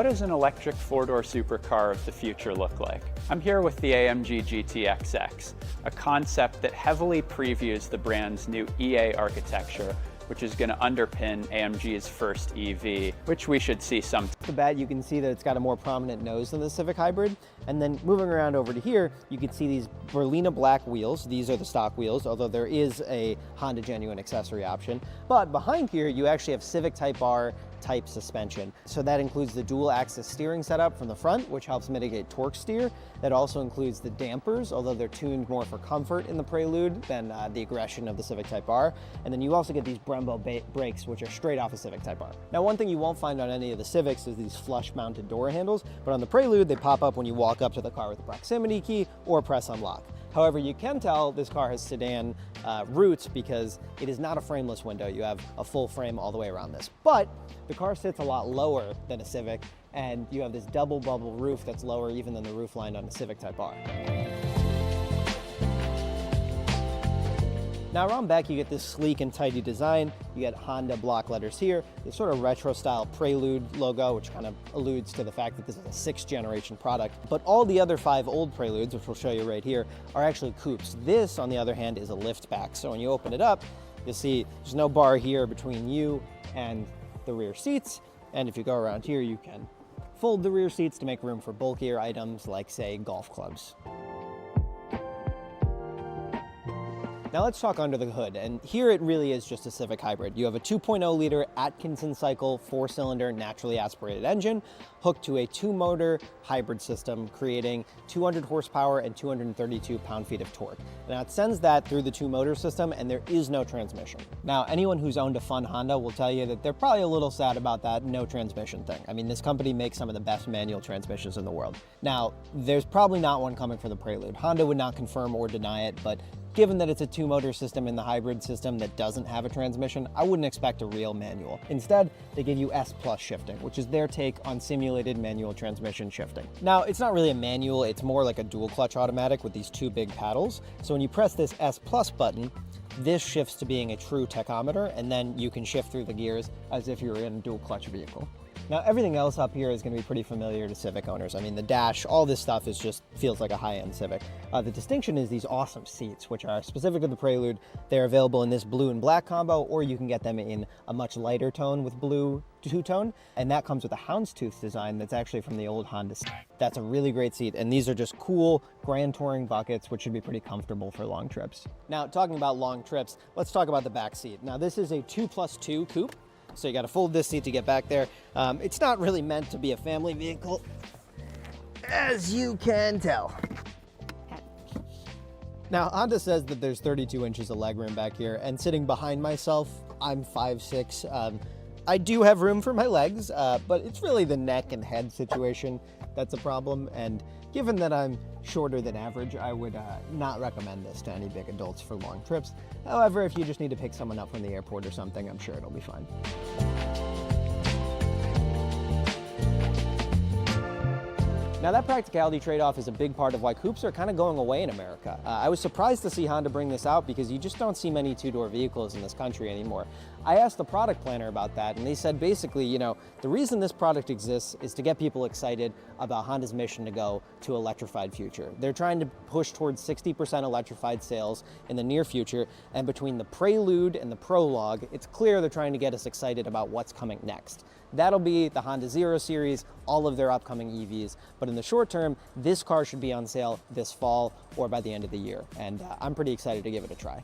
What does an electric four-door supercar of the future look like? I'm here with the AMG GTXX, a concept that heavily previews the brand's new EA architecture, which is going to underpin AMG's first EV, which we should see some. Off the bat, you can see that it's got a more prominent nose than the Civic Hybrid. And then moving around over to here, you can see these Berlina black wheels. These are the stock wheels, although there is a Honda Genuine accessory option. But behind here, you actually have Civic Type R type suspension. So that includes the dual axis steering setup from the front, which helps mitigate torque steer. That also includes the dampers, although they're tuned more for comfort in the Prelude than the aggression of the Civic Type R. And then you also get these Brembo brakes, which are straight off a Civic Type R. Now, one thing you won't find on any of the Civics is these flush mounted door handles, but on the Prelude, they pop up when you walk up to the car with a proximity key or press unlock. However, you can tell this car has sedan roots because it is not a frameless window. You have a full frame all the way around this. But the car sits a lot lower than a Civic, and you have this double bubble roof that's lower even than the roof line on a Civic Type R. Now around back, you get this sleek and tidy design. You get Honda block letters here, this sort of retro style Prelude logo, which kind of alludes to the fact that this is a 6th generation product. But all the other 5 old Preludes, which we'll show you right here, are actually coupes. This, on the other hand, is a liftback. So when you open it up, you'll see there's no bar here between you and the rear seats. And if you go around here, you can fold the rear seats to make room for bulkier items like, say, golf clubs. Now let's talk under the hood, and here it really is just a Civic Hybrid. You have a 2.0 liter Atkinson cycle 4-cylinder naturally aspirated engine hooked to a 2-motor hybrid system, creating 200 horsepower and 232 pound-feet of torque. Now it sends that through the 2-motor system, and there is no transmission. Now anyone who's owned a fun Honda will tell you that they're probably a little sad about that no transmission thing. I mean, this company makes some of the best manual transmissions in the world. Now, there's probably not one coming for the Prelude. Honda would not confirm or deny it, but given that it's a 2-motor system in the hybrid system that doesn't have a transmission, I wouldn't expect a real manual. Instead, they give you S+ shifting, which is their take on simulated manual transmission shifting. Now, it's not really a manual, it's more like a dual clutch automatic with these 2 big paddles. So when you press this S+ button, this shifts to being a true tachometer, and then you can shift through the gears as if you're in a dual clutch vehicle. Now, everything else up here is going to be pretty familiar to Civic owners. I mean, the dash, all this stuff is just feels like a high-end Civic. The distinction is these awesome seats, which are specific to the Prelude. They're available in this blue and black combo, or you can get them in a much lighter tone with blue two-tone, and that comes with a houndstooth design that's actually from the old Honda. That's a really great seat, and these are just cool Grand Touring buckets, which should be pretty comfortable for long trips. Now, talking about long trips, let's talk about the back seat. Now, this is a 2+2 coupe. So you got to fold this seat to get back there. It's not really meant to be a family vehicle, as you can tell. Now, Honda says that there's 32 inches of legroom back here, and sitting behind myself, I'm 5'6". I do have room for my legs, but it's really the neck and head situation that's a problem. And given that I'm shorter than average, I would not recommend this to any big adults for long trips. However, if you just need to pick someone up from the airport or something, I'm sure it'll be fine. Now, that practicality trade-off is a big part of why coupes are kind of going away in America. I was surprised to see Honda bring this out because you just don't see many 2-door vehicles in this country anymore. I asked the product planner about that, and they said basically, you know, the reason this product exists is to get people excited about Honda's mission to go to electrified future. They're trying to push towards 60% electrified sales in the near future, and between the Prelude and the Prologue, it's clear they're trying to get us excited about what's coming next. That'll be the Honda 0 Series, all of their upcoming EVs. But in the short term, this car should be on sale this fall or by the end of the year. And I'm pretty excited to give it a try.